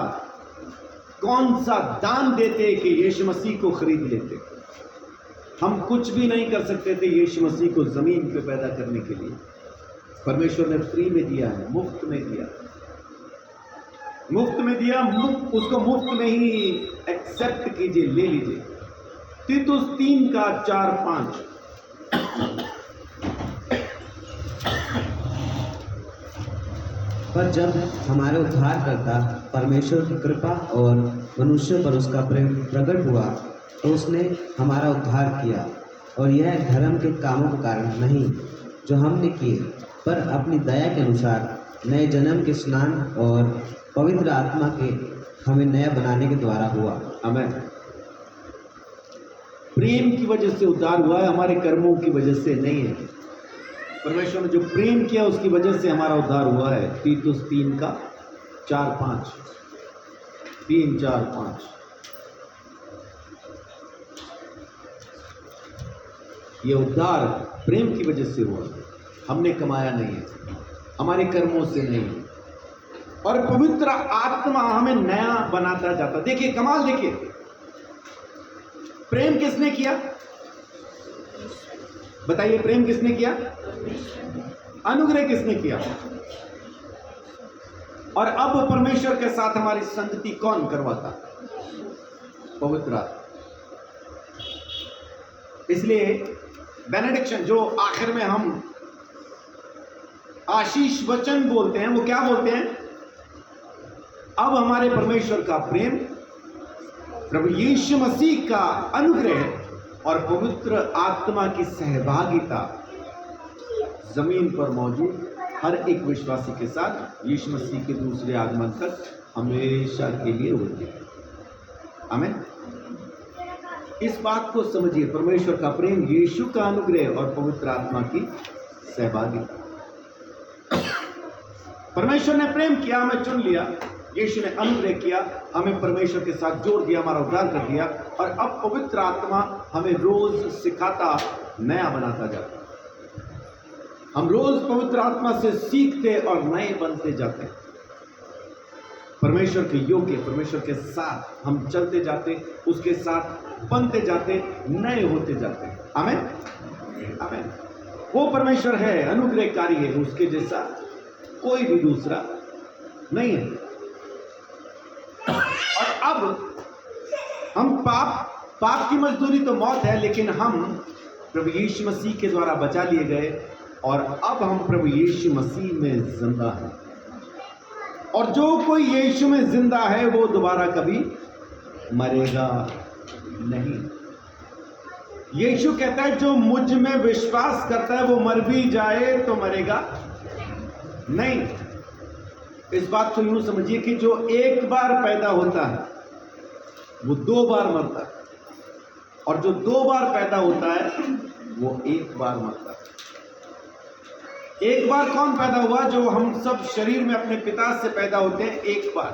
कौन सा दान देते कि यीशु मसीह को खरीद लेते? हम कुछ भी नहीं कर सकते थे यीशु मसीह को जमीन पे पैदा करने के लिए। परमेश्वर ने फ्री में दिया है, मुफ्त में दिया, मुफ्त में दिया। उसको मुफ्त में ही एक्सेप्ट कीजिए, ले लीजिए। तीतुस 3:4-5। पर जब हमारे उद्धारकर्ता परमेश्वर की कृपा और मनुष्य पर उसका प्रेम प्रकट हुआ तो उसने हमारा उद्धार किया, और यह धर्म के कामों के कारण नहीं जो हमने किए, पर अपनी दया के अनुसार नए जन्म के स्नान और पवित्र आत्मा के हमें नया बनाने के द्वारा हुआ। आमीन। प्रेम की वजह से उद्धार हुआ है, हमारे कर्मों की वजह से नहीं है। परमेश्वर ने जो प्रेम किया उसकी वजह से हमारा उद्धार हुआ है। तीतुस 3:4-5। 3-4-5। ये उद्धार प्रेम की वजह से हुआ, हमने कमाया नहीं है, हमारे कर्मों से नहीं। और पवित्र आत्मा हमें नया बनाता जाता। देखिए कमाल, देखिए प्रेम किसने किया? बताइए, प्रेम किसने किया? अनुग्रह किसने किया? और अब परमेश्वर के साथ हमारी संगति कौन करवाता? पवित्र आत्मा। इसलिए बेनेडिक्शन जो आखिर में हम आशीष वचन बोलते हैं, वो क्या बोलते हैं? अब हमारे परमेश्वर का प्रेम, प्रभु यीशु मसीह का अनुग्रह और पवित्र आत्मा की सहभागिता जमीन पर मौजूद हर एक विश्वासी के साथ यीशु मसीह के दूसरे आगमन तक हमेशा के लिए होती है। आमीन। इस बात को समझिए, परमेश्वर का प्रेम, यीशु का अनुग्रह और पवित्र आत्मा की सहभागिता। परमेश्वर ने प्रेम किया, हमें चुन लिया। यीशु ने अनुग्रह किया, हमें परमेश्वर के साथ जोड़ दिया, हमारा उद्धार कर दिया। और अब पवित्र आत्मा हमें रोज सिखाता, नया बनाता जाता। हम रोज पवित्र आत्मा से सीखते और नए बनते जाते हैं। परमेश्वर के योग्य, परमेश्वर के साथ हम चलते जाते, उसके साथ बनते जाते, नए होते जाते। आमीन। आमीन। वो परमेश्वर है, अनुग्रहकारी है, उसके जैसा कोई भी दूसरा नहीं है। और अब हम पाप की मजदूरी तो मौत है, लेकिन हम प्रभु यीशु मसीह के द्वारा बचा लिए गए और अब हम प्रभु यीशु मसीह में जिंदा हैं। और जो कोई यीशु में जिंदा है वो दोबारा कभी मरेगा नहीं। यीशु कहता है जो मुझ में विश्वास करता है वो मर भी जाए तो मरेगा नहीं। इस बात को यूं समझिए कि जो एक बार पैदा होता है वो 2 बार मरता है, और जो 2 बार पैदा होता है वो 1 बार मरता है। एक बार कौन पैदा हुआ? जो हम सब शरीर में अपने पिता से पैदा होते हैं, 1 बार।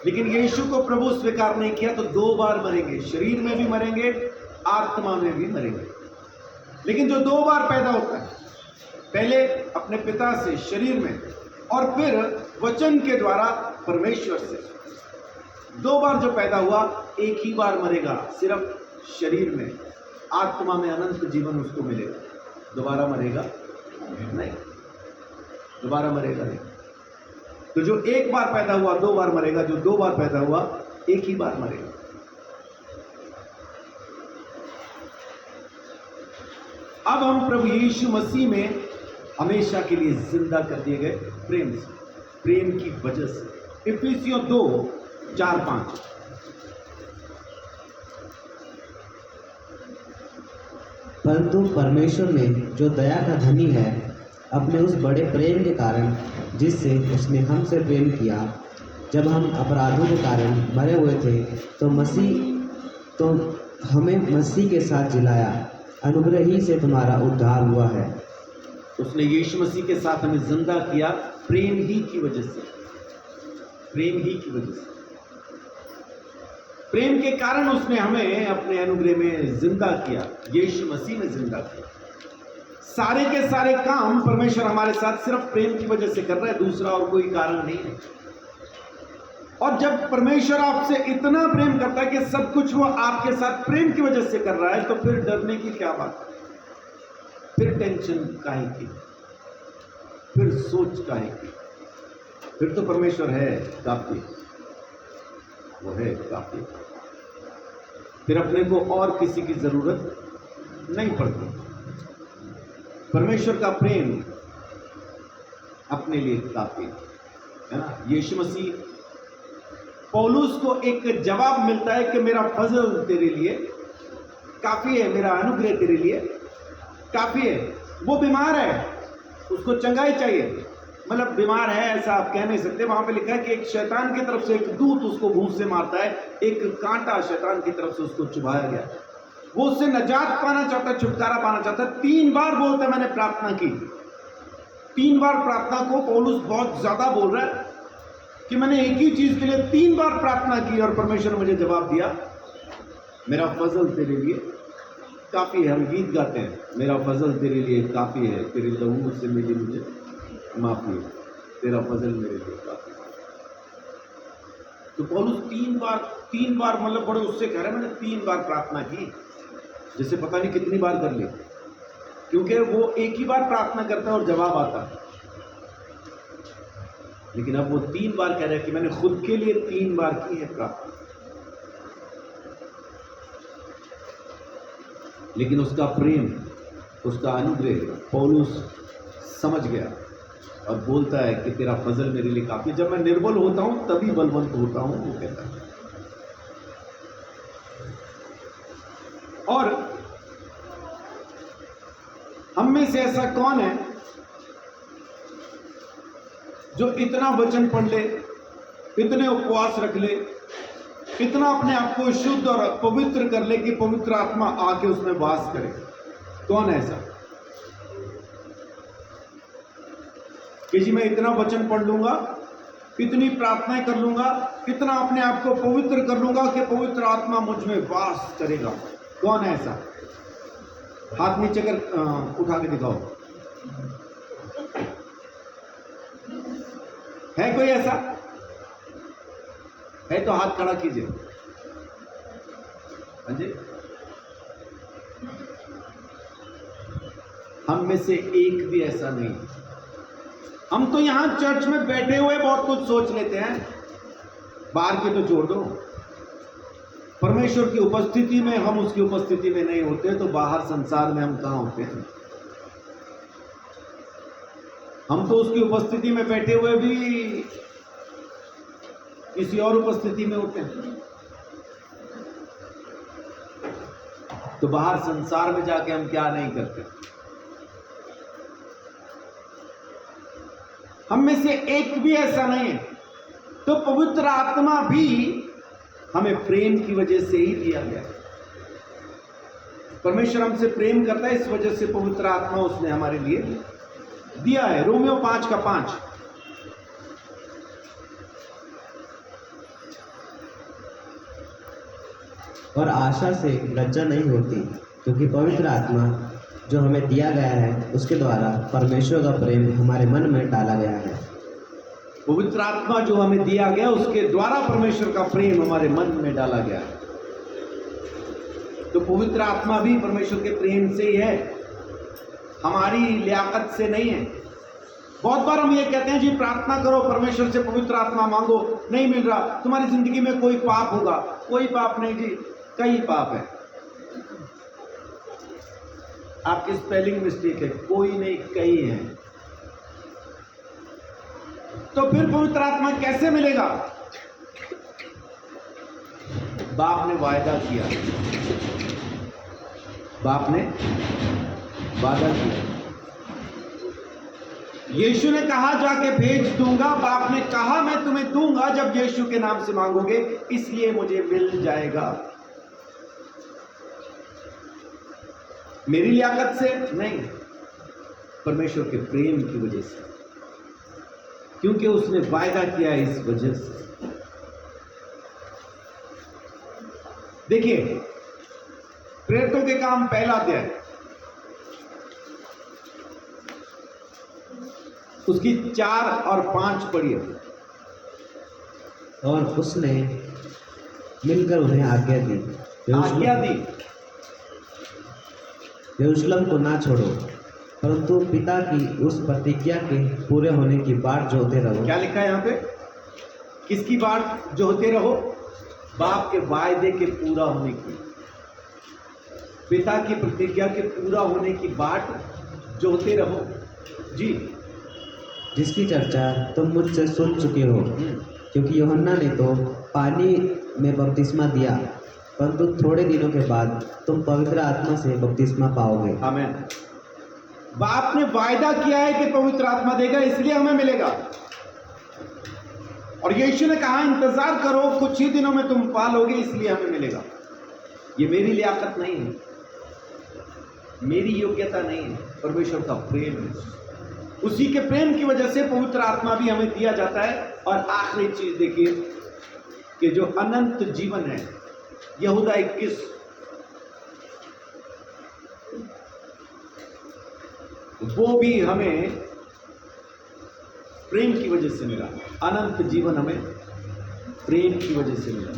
लेकिन यीशु को प्रभु स्वीकार नहीं किया तो 2 बार मरेंगे, शरीर में भी मरेंगे, आत्मा में भी मरेंगे। लेकिन जो 2 बार पैदा होता है, पहले अपने पिता से शरीर में और फिर वचन के द्वारा परमेश्वर से, 2 बार जो पैदा हुआ 1 ही बार मरेगा, सिर्फ शरीर में, आत्मा में अनंत जीवन उसको मिलेगा। दोबारा मरेगा नहीं, दोबारा मरेगा नहीं। तो जो एक बार पैदा हुआ 2 बार मरेगा, जो 2 बार पैदा हुआ 1 ही बार मरेगा। अब हम प्रभु यीशु मसीह में हमेशा के लिए जिंदा कर दिए गए प्रेम से, प्रेम की वजह से। इफिसियों 2:4-5। परंतु परमेश्वर ने जो दया का धनी है, अपने उस बड़े प्रेम के कारण जिससे उसने हमसे प्रेम किया, जब हम अपराधों के कारण मरे हुए थे तो हमें मसीह के साथ जिलाया। अनुग्रह ही से तुम्हारा उद्धार हुआ है। उसने यीशु मसीह के साथ हमें जिंदा किया प्रेम ही की वजह से, प्रेम ही की वजह से। प्रेम के कारण उसने हमें अपने अनुग्रह में जिंदा किया, यीशु मसीह में जिंदा किया। सारे के सारे काम परमेश्वर हमारे साथ सिर्फ प्रेम की वजह से कर रहा है, दूसरा और कोई कारण नहीं है। और जब परमेश्वर आपसे इतना प्रेम करता है कि सब कुछ वो आपके साथ प्रेम की वजह से कर रहा है, तो फिर डरने की क्या बात है? फिर टेंशन काहे की, फिर सोच काहे की? फिर तो परमेश्वर है काफी, वो है काफी। फिर अपने को और किसी की जरूरत नहीं पड़ती। परमेश्वर का प्रेम अपने लिए काफी है ना। यीशु मसीह, पौलुस को एक जवाब मिलता है कि मेरा फजल तेरे लिए काफी है, मेरा अनुग्रह तेरे लिए काफी है। वो बीमार है, उसको चंगाई चाहिए, मतलब बीमार है ऐसा आप कह नहीं सकते। वहां पे लिखा है कि एक शैतान की तरफ से एक दूत उसको भूत से मारता है, एक कांटा शैतान की तरफ से उसको चुभाया गया। वो उससे नजात पाना चाहता है, छुटकारा पाना चाहता है। 3 बार बोलता है मैंने प्रार्थना की। 3 बार प्रार्थना को पौलुस बहुत ज्यादा बोल रहा है कि मैंने एक ही चीज के लिए 3 बार प्रार्थना की और परमेश्वर ने मुझे जवाब दिया, मेरा फजल तेरे लिए काफी है। हम गीत गाते हैं, मेरा फजल तेरे लिए काफी है, तेरे लहू से मिली मुझे माफी है, तेरा फजल मेरे लिए काफी है। तो पौलुस 3 बार मतलब बड़े उससे कह रहे हैं मैंने 3 बार प्रार्थना की, जैसे पता नहीं कितनी बार कर ली, क्योंकि वो एक ही बार प्रार्थना करता है और जवाब आता है। लेकिन अब वो 3 बार कह रहे हैं कि मैंने खुद के लिए 3 बार की है प्रार्थना। लेकिन उसका प्रेम, उसका अनुग्रह पौलुस समझ गया और बोलता है कि तेरा फजल मेरे लिए काफी। जब मैं निर्बल होता हूं तभी बलवंत होता हूं, वो कहता है। और हम में से ऐसा कौन है जो इतना वचन पढ़ ले, इतने उपवास रख ले, इतना अपने आप को शुद्ध और पवित्र कर ले कि पवित्र आत्मा आके उसमें वास करे? कौन है ऐसा कि जी मैं इतना वचन पढ़ लूंगा, इतनी प्रार्थनाएं कर लूंगा, इतना अपने आप को पवित्र कर लूंगा कि पवित्र आत्मा मुझ में वास करेगा? कौन है ऐसा? हाथ नीचे कर उठा के दिखाओ। है कोई ऐसा? है तो हाथ खड़ा कीजिए। हाँ जी, हम में से एक भी ऐसा नहीं। हम तो यहां चर्च में बैठे हुए बहुत कुछ सोच लेते हैं, बाहर के तो छोड़ दो। परमेश्वर की उपस्थिति में हम उसकी उपस्थिति में नहीं होते तो बाहर संसार में हम कहां होते हैं? हम तो उसकी उपस्थिति में बैठे हुए भी किसी और उपस्थिति में होते हैं। तो बाहर संसार में जाके हम क्या नहीं करते? हम में से एक भी ऐसा नहीं है। तो पवित्र आत्मा भी हमें प्रेम की वजह से ही दिया गया। परमेश्वर हमसे प्रेम करता है, इस वजह से पवित्र आत्मा उसने हमारे लिए दिया है। रोमियो 5:5। और आशा से लज्जा नहीं होती, क्योंकि पवित्र आत्मा जो हमें दिया गया है उसके द्वारा परमेश्वर का प्रेम हमारे मन में डाला गया है। पवित्र आत्मा जो हमें दिया गया उसके द्वारा परमेश्वर का प्रेम हमारे मन में डाला गया है। तो पवित्र आत्मा भी परमेश्वर के प्रेम से ही है, हमारी लियाकत से नहीं है। बहुत बार हम ये कहते हैं जी प्रार्थना करो, परमेश्वर से पवित्र आत्मा मांगो, नहीं मिल रहा, तुम्हारी जिंदगी में कोई पाप होगा। कोई पाप नहीं जी, कई पाप है। आपकी स्पेलिंग मिस्टेक है, कोई नहीं कई है। तो फिर पवित्र आत्मा कैसे मिलेगा? बाप ने वायदा किया, बाप ने वादा किया। यीशु ने कहा जाके भेज दूंगा, बाप ने कहा मैं तुम्हें दूंगा जब यीशु के नाम से मांगोगे, इसलिए मुझे मिल जाएगा। मेरी लियाकत से नहीं, परमेश्वर के प्रेम की वजह से, क्योंकि उसने वायदा किया इस वजह से। देखिए प्रेरितों के काम पहला अध्याय, उसकी 4 और 5 पढ़िए। और उसने मिलकर उन्हें आज्ञा दी, यरूशलेम को ना छोड़ो, परंतु पिता की उस प्रतिज्ञा के पूरे होने की बाट जोते रहो। क्या लिखा है यहाँ पे? किसकी बाट जोते रहो? बाप के वायदे के पूरा होने की, पिता की प्रतिज्ञा के पूरा होने की बाट जोते रहो जी, जिसकी चर्चा तुम मुझसे सुन चुके हो, क्योंकि यूहन्ना ने तो पानी में बपतिस्मा दिया, परंतु थोड़े दिनों के बाद तुम पवित्र आत्मा से बपतिस्मा पाओगे। आमीन। बाप ने वायदा किया है कि पवित्र आत्मा देगा, इसलिए हमें मिलेगा। और यीशु ने कहा इंतजार करो, कुछ ही दिनों में तुम पालोगे, इसलिए हमें मिलेगा। ये मेरी लियाकत नहीं है, मेरी योग्यता नहीं है, परमेश्वर का प्रेम है। उसी के प्रेम की वजह से पवित्र आत्मा भी हमें दिया जाता है। और आखिरी चीज देखिए कि जो अनंत जीवन है, यहूदा 21, वो भी हमें प्रेम की वजह से मिला। अनंत जीवन हमें प्रेम की वजह से मिला।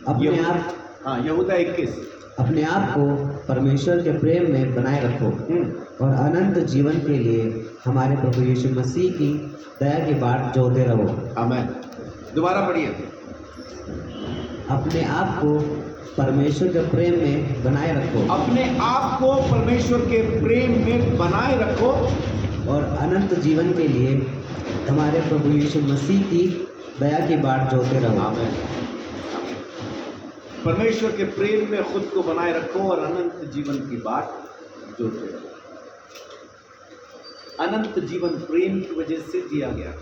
अपने आप, हाँ, यहूदा 21, अपने आप को परमेश्वर के प्रेम में बनाए रखो और अनंत जीवन के लिए हमारे प्रभु यीशु मसीह की दया की बाट जोते रहो। आमीन। दोबारा पढ़िए। अपने आप को परमेश्वर के प्रेम में बनाए रखो, अपने आप को परमेश्वर के प्रेम में बनाए रखो और अनंत जीवन के लिए हमारे प्रभु यीशु मसीह की दया की बाट जोते रहो। आमीन। परमेश्वर के प्रेम में खुद को बनाए रखो और अनंत जीवन की बाट जोते रहो। अनंत जीवन प्रेम की वजह से दिया गया।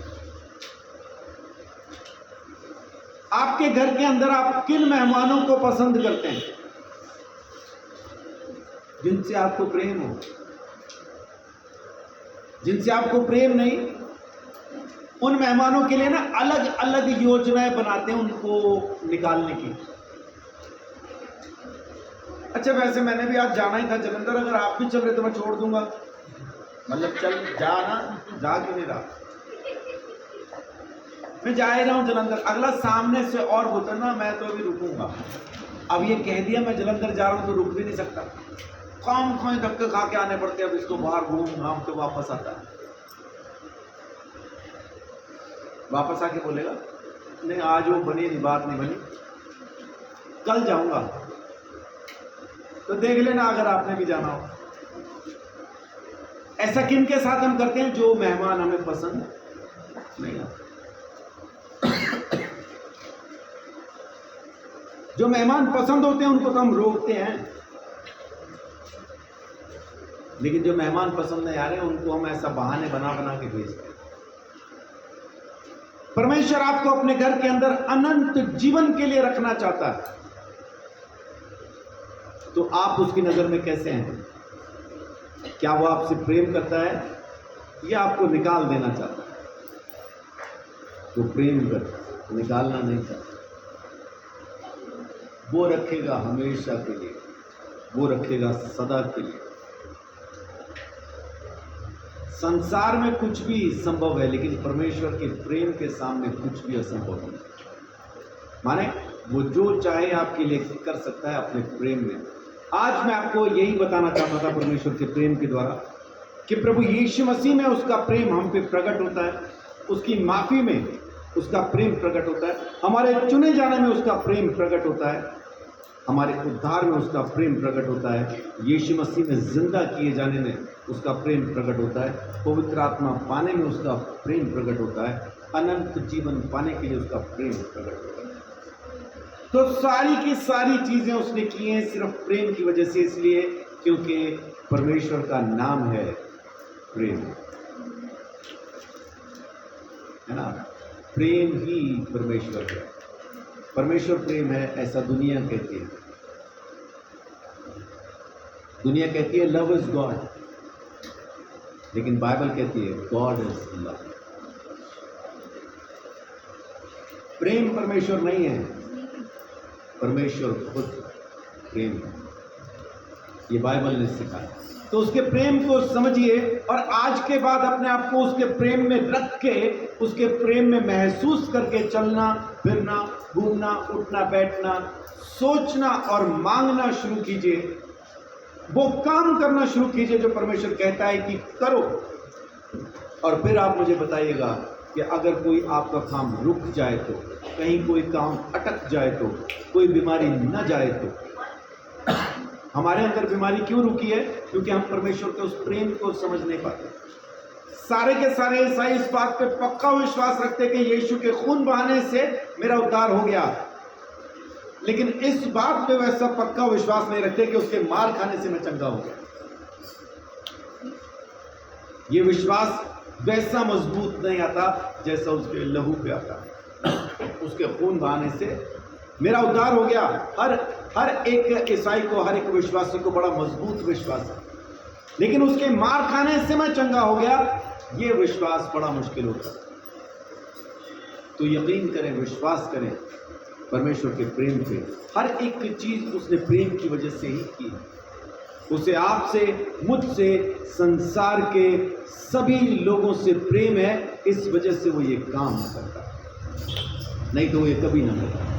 आपके घर के अंदर आप किन मेहमानों को पसंद करते हैं? जिनसे आपको प्रेम हो। जिनसे आपको प्रेम नहीं, उन मेहमानों के लिए ना अलग अलग योजनाएं बनाते हैं उनको निकालने की। अच्छा, वैसे मैंने भी आज जाना ही था जलंधर, अगर आप भी चल रहे तो मैं छोड़ दूंगा। मतलब चल जाना, जा क्यों नहीं रहा? मैं जा ही रहा हूँ जलंधर। अगला सामने से और होता ना, मैं तो अभी रुकूंगा। अब ये कह दिया मैं जलंधर जा रहा हूँ तो रुक भी नहीं सकता। कौन कौन धक्के खा के आने पड़ते हैं। अब इसको बाहर घूम घाम के वापस आता है। वापस आके बोलेगा नहीं आज वो बनी नहीं, बात नहीं बनी, कल जाऊंगा। तो देख लेना अगर आपने भी जाना हो। ऐसा किन के साथ हम करते हैं? जो मेहमान हमें पसंद नहीं आते। जो मेहमान पसंद होते हैं उनको तो हम रोकते हैं, लेकिन जो मेहमान पसंद नहीं आ रहे उनको हम ऐसा बहाने बना बना के भेजते हैं। परमेश्वर आपको अपने घर के अंदर अनंत जीवन के लिए रखना चाहता है, तो आप उसकी नजर में कैसे हैं? क्या वो आपसे प्रेम करता है या आपको निकाल देना चाहता है? वो प्रेम करता है, निकालना नहीं चाहता। वो रखेगा हमेशा के लिए, वो रखेगा सदा के लिए। संसार में कुछ भी संभव है, लेकिन परमेश्वर के प्रेम के सामने कुछ भी असंभव नहीं। माने वो जो चाहे आपके लिए कर सकता है अपने प्रेम में। आज मैं आपको यही बताना चाहता था परमेश्वर के प्रेम के द्वारा कि प्रभु यीशु मसीह में उसका प्रेम हम पे प्रकट होता है, उसकी माफ़ी में उसका प्रेम प्रकट होता है, हमारे चुने जाने में उसका प्रेम प्रकट होता है, हमारे उद्धार में उसका प्रेम प्रकट होता है, यीशु मसीह में जिंदा किए जाने में उसका प्रेम प्रकट होता है, पवित्र आत्मा पाने में उसका प्रेम प्रकट होता है, अनंत जीवन पाने के लिए उसका प्रेम प्रकट होता है। तो सारी की सारी चीज़ें उसने की हैं सिर्फ प्रेम की वजह से, इसलिए क्योंकि परमेश्वर का नाम है प्रेम, है ना। प्रेम ही परमेश्वर है, परमेश्वर प्रेम है ऐसा दुनिया कहती है। दुनिया कहती है लव इज गॉड, लेकिन बाइबल कहती है गॉड इज लव। प्रेम परमेश्वर नहीं है, परमेश्वर खुद प्रेम है, ये बाइबल ने सिखाया। तो उसके प्रेम को समझिए और आज के बाद अपने आप को उसके प्रेम में रख के, उसके प्रेम में महसूस करके चलना फिरना, घूमना उठना बैठना, सोचना और मांगना शुरू कीजिए। वो काम करना शुरू कीजिए जो परमेश्वर कहता है कि करो। और फिर आप मुझे बताइएगा कि अगर कोई आपका काम रुक जाए तो, कहीं कोई काम अटक जाए तो, कोई बीमारी न जाए तो, हमारे अंदर बीमारी क्यों रुकी है? क्योंकि हम परमेश्वर के उस प्रेम को समझ नहीं पाते। सारे के सारे ईसाई इस बात पे पक्का विश्वास रखते कि यीशु के खून बहाने से मेरा उद्धार हो गया, लेकिन इस बात पे वैसा पक्का विश्वास नहीं रखते कि उसके मार खाने से मैं चंगा हो गया। ये विश्वास वैसा मजबूत नहीं आता जैसा उसके लहू पे आता, उसके खून बहाने से मेरा उद्धार हो गया। हर एक ईसाई को, हर एक विश्वासी को बड़ा मजबूत विश्वास है, लेकिन उसके मार खाने से मैं चंगा हो गया, ये विश्वास बड़ा मुश्किल होता है। तो यकीन करें, विश्वास करें परमेश्वर के प्रेम पे। हर एक चीज उसने प्रेम की वजह से ही की। उसे आपसे, मुझसे, संसार के सभी लोगों से प्रेम है, इस वजह से वो ये काम करता है, नहीं तो वो ये कभी ना करता।